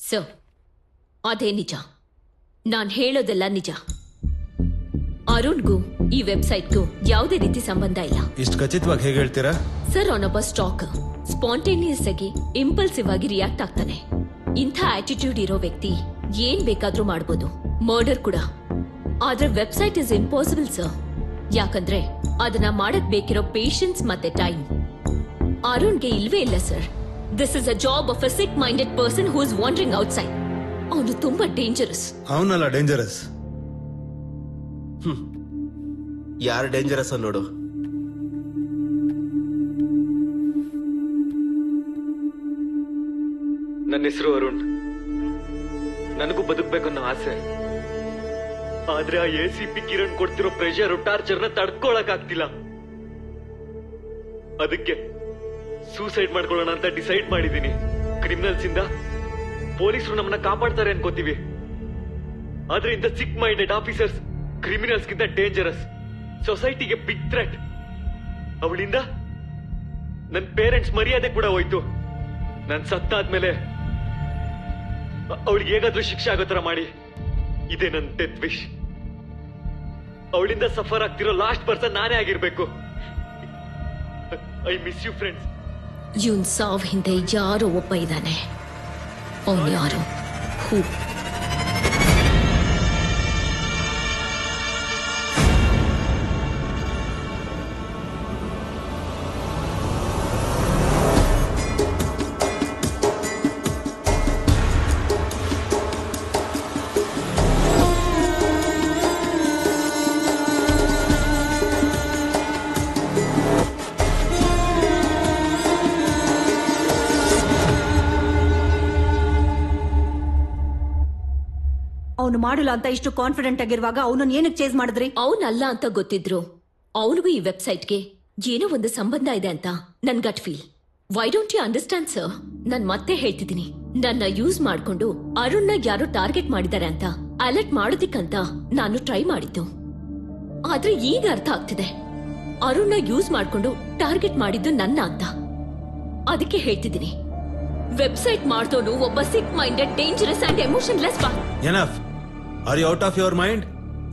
So ಅದೇ ನಿಜ, ನಾನು ಹೇಳೋದೆಲ್ಲ ನಿಜ. ಅರುಣ್ಗೂ ಈ ವೆಬ್ಸೈಟ್ಗೂ ಯಾವುದೇ ರೀತಿ ಸಂಬಂಧ ಇಲ್ಲ. ಇಷ್ಟು ಖಚಿತವಾಗಿ ಹೇಗೆ ಹೇಳ್ತೀರಾ? ಸರ್ ಅವನೊಬ್ಬ ಸ್ಟಾಕರ್, ಸ್ಪಾಂಟೇನಿಯಸ್ ಆಗಿ ಇಂಪಲ್ಸಿವ್ ಆಗಿ ರಿಯಾಕ್ಟ್ ಆಗ್ತಾನೆ. ಇಂಥ ಆಟಿಟ್ಯೂಡ್ ಇರೋ ವ್ಯಕ್ತಿ ಏನ್ ಬೇಕಾದ್ರೂ ಮಾಡ್ಬೋದು, ಮರ್ಡರ್ ಕೂಡ. ಆದ್ರೆ ವೆಬ್ಸೈಟ್ ಇಸ್ ಇಂಪಾಸಿಬಲ್ ಸರ್, ಯಾಕಂದ್ರೆ ಅದನ್ನ ಮಾಡಕ್ ಬೇಕಿರೋ ಪೇಷನ್ಸ್ ಮತ್ತೆ ಟೈಮ್ ಅರುಣ್ಗೆ ಇಲ್ವೇ ಇಲ್ಲ sir. This is a job of a sick minded person who is wandering outside. ಅವನು ತುಂಬಾ ಡೇಂಜರಸ್. ಅವನಲ್ಲ ಡೇಂಜರಸ್. ಯಾರು ಡೇಂಜರಸ್ ನೋಡು. ನನ್ನ ಹೆಸರು ಅರುಣ್. ನನಗೂ ಬದುಕಬೇಕನ್ನೋ ಆಸೆ. ಆದ್ರೆ ಆ ACP ಕಿರಣ್ ಕೊಡ್ತಿರೋ ಪ್ರೆಷರ್ ಟಾರ್ಚರ್ನ ತಡ್ಕೊಳಕ್ ಆಗ್ತಿಲ್ಲ. ಅದಕ್ಕೆ ಸೂಸೈಡ್ ಮಾಡ್ಕೊಳ್ಳೋಣ ಅಂತ ಡಿಸೈಡ್ ಮಾಡಿದೀನಿ. ಕ್ರಿಮಿನಲ್ಸ್ ಇಂದ ಪೊಲೀಸರು ನಮ್ಮನ್ನ ಕಾಪಾಡ್ತಾರೆ ಅನ್ಕೋತೀವಿ, ಆದ್ರೆ ಇಂಥ ಸಿಕ್ ಮೈಂಡೆಡ್ ಆಫೀಸರ್ಸ್ ಕ್ರಿಮಿನಲ್ಸ್ ಗಿಂತ ಡೇಂಜರಸ್. ಸೊಸೈಟಿಗೆ ಬಿಗ್ ಥ್ರೆಟ್. ಅವಳಿಂದ ನನ್ನ ಪೇರೆಂಟ್ಸ್ ಮರ್ಯಾದೆ ಕೂಡ ಹೋಯ್ತು. ನನ್ ಸತ್ತಾದ್ಮೇಲೆ ಅವಳಿಗೆ ಹೇಗಾದ್ರೂ ಶಿಕ್ಷೆ ಆಗೋ ತರ ಮಾಡಿ, ಇದೇ ನನ್ನ ಡೆತ್ ವಿಶ್. ಅವಳಿಂದ ಸಫರ್ ಆಗ್ತಿರೋ ಲಾಸ್ಟ್ ಪರ್ಸನ್ ನಾನೇ ಆಗಿರ್ಬೇಕು. I miss you friends. ಇವನ್ ಸಾವ್ ಹಿಂದೆ ಯಾರೋ ಒಬ್ಬ ಇದ್ದಾನೆ. ಅವನು ಯಾರು? ಹೂ? ಅವನು ಮಾಡಲ್ಲ ಅಂತ ಇಷ್ಟು ಕಾನ್ಫಿಡೆಂಟ್ ಆಗಿರುವಾಗ ಅವನನ್ನ ಏನಕ್ಕೆ ಚೇಸ್ ಮಾಡಿದ್ರಿ? ಅವನಲ್ಲ ಅಂತ ಗೊತ್ತಿದ್ರು ಅವನಿಗೂ ಈ ವೆಬ್ಸೈಟ್ಗೆ ಏನೋ ಒಂದು ಸಂಬಂಧ ಇದೆ ಅಂತ ನನ್ gut feel. Why don't you understand sir? ನಾನ್ ಮತ್ತೆ ಹೇಳ್ತಿದ್ದೀನಿ, ನನ್ನ ಯೂಸ್ ಮಾಡ್ಕೊಂಡು ಅರುಣ್ನ ಯಾರೋ ಟಾರ್ಗೆಟ್ ಮಾಡಿದ್ದಾರೆ ಅಂತ ಅಲರ್ಟ್ ಮಾಡೋದಿಕ್ಕಂತ ನಾನು ಟ್ರೈ ಮಾಡಿದ್ದು. ಆದ್ರೆ ಈಗ ಅರ್ಥ ಆಗ್ತಿದೆ, ಅರುಣ್ನ ಯೂಸ್ ಮಾಡ್ಕೊಂಡು ಟಾರ್ಗೆಟ್ ಮಾಡಿದ್ದು ನನ್ನ ಅಂತ. ಅದಕ್ಕೆ ಹೇಳ್ತಿದ್ದೀನಿ, ವೆಬ್ಸೈಟ್ ಮಾಡ್ದೋನು ಒಬ್ಬ sick minded dangerous and emotionless. Enough. Are you out of your mind?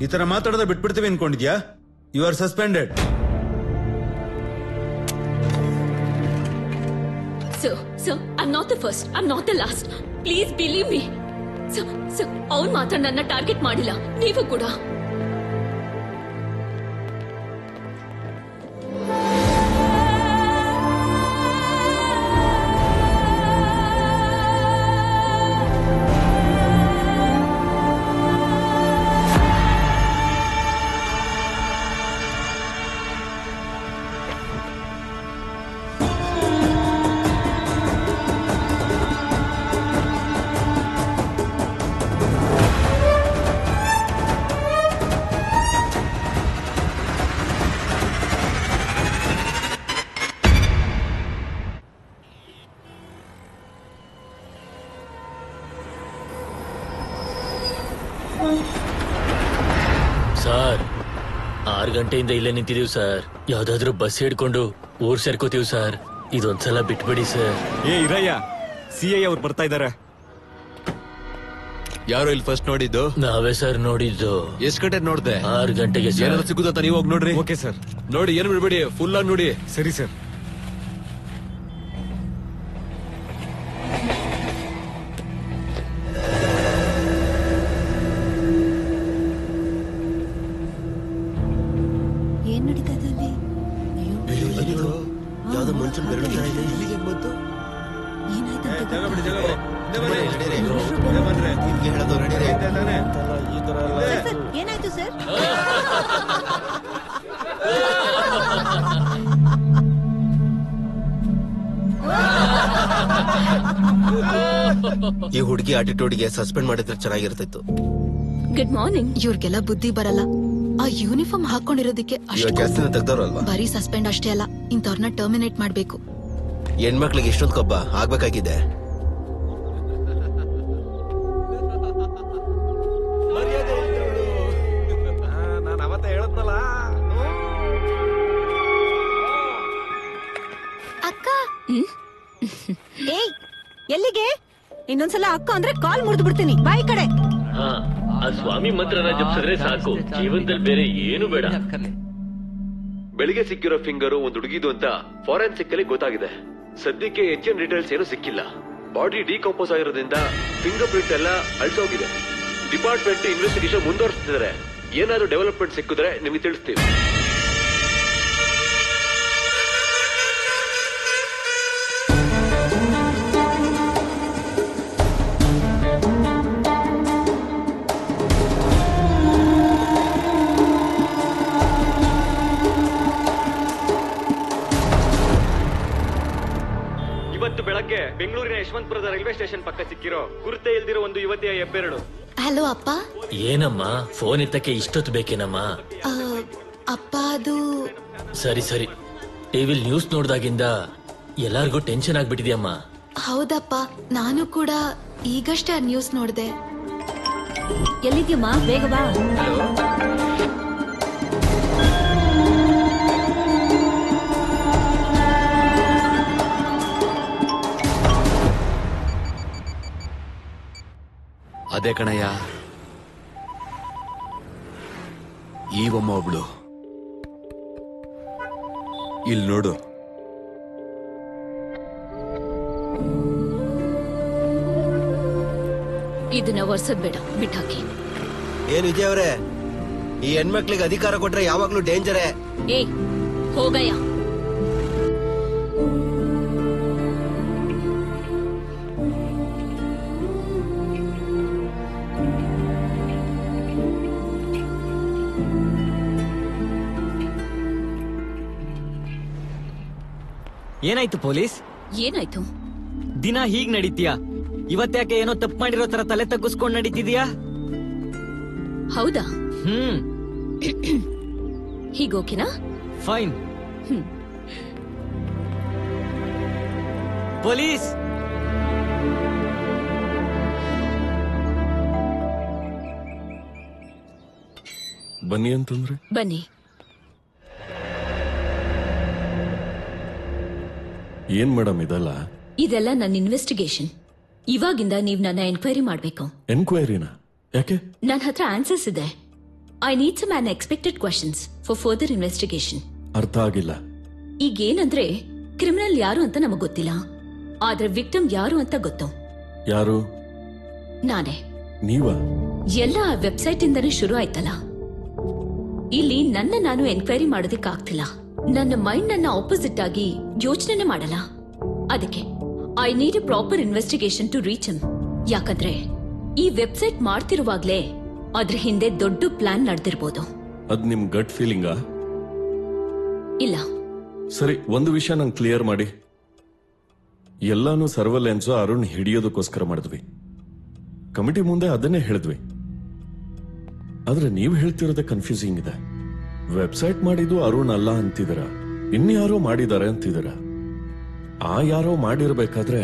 ಈ ತರ ಮಾತಾಡೋದ ಬಿಟ್ಬಿಡ್ತೀವಿ ಅನ್ಕೊಂಡಿದ್ಯಾ? You are suspended. Sir, I'm not the first, I'm not the last. Please believe me. Sir, ಅವನು ಮಾತ್ರ ನನ್ನ ಟಾರ್ಗೆಟ್ ಮಾಡಿಲ್ಲ, ನೀವು ಕೂಡ. ಸರ್, 6 ಗಂಟೆಯಿಂದ ಇಲ್ಲೇ ನಿಂತಿದೀವಿ ಸರ್. ಯಾವ್ದಾದ್ರು ಬಸ್ ಹಿಡ್ಕೊಂಡು ಊರ್ ಸೇರ್ಕೋತೀವಿ ಸರ್. ಇದೊಂದ್ಸಲ ಬಿಟ್ಬಿಡಿ ಸರ್. ಏ ಇರಯ್ಯ, CI ಅವ್ರು ಬರ್ತಾ ಇದಾರೆ. ಯಾರು ಇಲ್ಲಿ ಫಸ್ಟ್ ನೋಡಿದ್ದು? ನಾವೇ ಸರ್ ನೋಡಿದ್ದು. ಎಷ್ಟ್ ಗಂಟೆ ನೋಡ್ದೆ? 6 ಗಂಟೆಗೆ. ಏನಾದ್ರು ಸಿಗುತ್ತ ನೀವು ಹೋಗಿ ನೋಡ್ರಿ. Okay sir. ನೋಡಿ, ಏನು ಬಿಡ್ಬೇಡಿ, ಫುಲ್ ಆಗಿ ನೋಡಿ. ಸರಿ ಸರ್. ಏನ್ ನಡೀತಾ ಇದೆ ಅಲ್ಲಿ? ಯಾವ್ದೋ ಮನುಷ್ಯನ್ ಬೆರಳು ತರ ಇದೆ. ಇಲ್ಲಿಗೆ ಬಂತು. ಏನಾಯ್ತು ಅಂತ ಜಾಗ ಬಿಡಿ, ಜಾಗ ಬಿಡಿ. ನಿಮ್ಗೆ ಹೇಳೋದು ನಡೀರಿ. ಸರ್, ಏನಾಯ್ತು ಸರ್? ಈ ಹುಡುಗಿ ಆಟಿಟ್ಯೂಡ್ಗೆ ಸಸ್ಪೆಂಡ್ ಮಾಡಿದ್ರೆ ಚೆನ್ನಾಗಿರ್ತಿತ್ತು. Good morning. ಇವ್ರಿಗೆಲ್ಲ ಬುದ್ಧಿ ಬರಲ್ಲ. ಆ ಯೂನಿಫಾರ್ಮ್ ಹಾಕೊಂಡಿರೋದಕ್ಕೆ ಜಾಸ್ತಿನ ತೆಗ್ದವ್ರಲ್ವಾ? ಬರೀ ಸಸ್ಪೆಂಡ್ ಅಷ್ಟೇ ಅಲ್ಲ, ಇಂಥವ್ರನ್ನ ಟರ್ಮಿನೇಟ್ ಮಾಡ್ಬೇಕು. ಹೆಣ್ಮಕ್ಳಿಗೆ ಇಷ್ಟೊಂದು ಕೊಬ್ಬ ಆಗ್ಬೇಕಾಗಿದೆ. ನಾನು ಅವತ್ತ ಹೇಳದ್ನಲ್ಲ. ಅಕ್ಕ, ಏಯ್ ಎಲ್ಲಿಗೆ? ಇನ್ನೊಂದ್ಸಲ ಅಕ್ಕ ಅಂದ್ರೆ ಕಾಲ್ ಮುರಿದು ಬಿಡ್ತೀನಿ ಬಾಯಿ ಕಡೆ. ಹಾ ಆ ಸ್ವಾಮಿ ಮಂತ್ರನ ಜಪಿಸಿದ್ರೆ ಸಾಕು, ಜೀವನದಲ್ಲಿ ಬೇರೆ ಏನು ಬೇಡ. ಬೆಳಿಗ್ಗೆ ಸಿಕ್ಕಿರೋ ಫಿಂಗರು ಒಂದು ಹುಡುಗಿದು ಅಂತ ಫಾರೆನ್ಸಿಕ್ ಅಲ್ಲಿ ಗೊತ್ತಾಗಿದೆ. ಸದ್ಯಕ್ಕೆ ಹೆಚ್ಚಿನ ಡೀಟೇಲ್ಸ್ ಏನು ಸಿಕ್ಕಿಲ್ಲ. ಬಾಡಿ ಡಿಕಂಪೋಸ್ ಆಗಿರೋದ್ರಿಂದ ಫಿಂಗರ್ ಪ್ರಿಂಟ್ ಎಲ್ಲ ಅಳಿಸೋಗಿದೆ. Department investigation ಮುಂದುವರಿಸ್ತಿದ್ದಾರೆ. ಏನಾದ್ರು ಡೆವಲಪ್ಮೆಂಟ್ ಸಿಕ್ಕಿದ್ರೆ ನಿಮಗೆ ತಿಳಿಸ್ತೀವಿ. ಇವತ್ತು ಬೆಳಗ್ಗೆ ಬೆಂಗಳೂರಿನ ಯಶವಂತಪುರದ ರೈಲ್ವೆ ಸ್ಟೇಷನ್ ಪಕ್ಕ ಸಿಕ್ಕಿರೋ ಗುರುತೇ ಇಲ್ದಿರೋ ಒಂದು ಯುವತಿಯ ಹೆಬ್ಬೆರಳು. ಹಲೋ ಅಪ್ಪ. ಏನಮ್ಮ ಫೋನ್ ಎತ್ತಕ್ಕೆ ಇಷ್ಟೊತ್ತು ಬೇಕೇನಮ್ಮ? ಆ, ಅಪ್ಪ ಅದು ಸರಿ ಸರಿ, ಟಿವಿಲ್ ನ್ಯೂಸ್ ನೋಡ್ದಾಗಿಂದ ಎಲ್ಲಾರ್ಗೂ ಟೆನ್ಷನ್ ಆಗ್ಬಿಟ್ಟಿದ್ಯಮ್ಮ. ಹೌದಪ್ಪ, ನಾನು ಕೂಡ ಈಗಷ್ಟೇ ಆ ನ್ಯೂಸ್ ನೋಡ್ದೆ. ಎಲ್ಲಿದ್ಯಮ್ಮ? ಬೇಗ ಬಾ. ಅದೇ ಕಣಯ್ಯ, ಈ ಒಮ್ಮ ಒಬ್ಳು. ಇಲ್ಲಿ ನೋಡು. ಇದನ್ನ ಒರ್ಸದ್ ಬೇಡ, ಬಿಟ್ಟಾಕಿ. ಏನ್ ವಿಜಯ್ ಅವ್ರೆ, ಈ ಹೆಣ್ಮಕ್ಳಿಗೆ ಅಧಿಕಾರ ಕೊಟ್ರೆ ಯಾವಾಗ್ಲೂ ಡೇಂಜರೇ. ಏ ಹೋಗಯ್ಯ. ಏನಾಯ್ತು ಪೊಲೀಸ್? ಏನಾಯ್ತು? ದಿನ ಹೀಗ್ ನಡೀತೀಯಾ? ಇವತ್ತ್ಯಾಕೆ ಏನೋ ತಪ್ಪು ಮಾಡಿರೋ ತರ ತಲೆ ತಗ್ಗಿಸ್ಕೊಂಡ್ ನಡೀತಿದ್ಯಾ? ಹೌದಾ? ಹ್ಮ್, ಹೀಗೋಕೆನಾ? ಫೈನ್. ಪೊಲೀಸ್, ಬನ್ನಿ ಅಂತಂದ್ರೆ ಬನ್ನಿ. ಏನ್ ಮೇಡಮ್ ಇದಲ್ಲ? ಇದೆಲ್ಲ ನನ್ನ ಇನ್ವೆಸ್ಟಿಗೇಷನ್. ಇವಾಗಿಂದ ನೀವ್ ನನ್ನ ಎನ್ಕ್ವೈರಿ ಮಾಡ್ಬೇಕು. ಎನ್ಕ್ವೈರಿನ? ಯಾಕೆ? ನನ್ನ ಹತ್ರ ಆನ್ಸರ್ಸ್ ಇದೆ. I need some unexpected questions for further investigation. ಅರ್ಥ ಆಗಿಲ್ಲ. ಈಗೇನಂದ್ರೆ ಕ್ರಿಮಿನಲ್ ಯಾರು ಅಂತ ನಮಗ್ ಗೊತ್ತಿಲ್ಲ, ಆದ್ರೆ ವಿಕ್ಟಿಮ್ ಯಾರು ಅಂತ ಗೊತ್ತು. ಯಾರು? ನಾನೇ. ನೀವ? ಎಲ್ಲ ಆ ವೆಬ್ಸೈಟ್ ಇಂದನೇ ಶುರು ಆಯ್ತಲ್ಲ. ಇಲ್ಲಿ ನಾನು ಎನ್ಕ್ವೈರಿ ಮಾಡೋದಕ್ಕೆ ಆಗ್ತಿಲ್ಲ. ನನ್ನ ಮೈಂಡ್ ನನ್ನ ಆಪೋಸಿಟ್ ಆಗಿ ಯೋಚನೆ ಮಾಡಲ್ಲ. ಅದಕ್ಕೆ I need a proper investigation to reach him. ಯಾಕಂದ್ರೆ ಈ ವೆಬ್ಸೈಟ್ ಮಾಡ್ತಿರುವಾಗ್ಲೇ ಅದ್ರ ಹಿಂದೆ ದೊಡ್ಡ ಪ್ಲಾನ್ ನಡೆದಿರ್ಬೋದು. ಅದ್ ನಿಮ್ ಗಟ್ ಫೀಲಿಂಗಾ? ಇಲ್ಲ. ಸರಿ, ಒಂದು ವಿಷಯ ನಂಗೆ ಕ್ಲಿಯರ್ ಮಾಡಿ. ಎಲ್ಲಾನು ಸರ್ವಲೆನ್ಸ್ ಅರುಣ್ ಹಿಡಿಯೋದಕ್ಕೋಸ್ಕರ ಮಾಡಿದ್ವಿ. ಕಮಿಟಿ ಮುಂದೆ ಅದನ್ನೇ ಹೇಳಿದ್ವಿ. ಆದ್ರೆ ನೀವು ಹೇಳ್ತಿರೋದೇ ಕನ್ಫ್ಯೂಸಿಂಗ್ ಇದೆ. ವೆಬ್ಸೈಟ್ ಮಾಡಿದ್ದು ಅರುಣ್ ಅಲ್ಲ ಅಂತಿದ್ದೀರ, ಇನ್ಯಾರೋ ಮಾಡಿದ್ದಾರೆ ಅಂತಿದ್ದೀರ. ಆ ಯಾರೋ ಮಾಡಿರ್ಬೇಕಾದ್ರೆ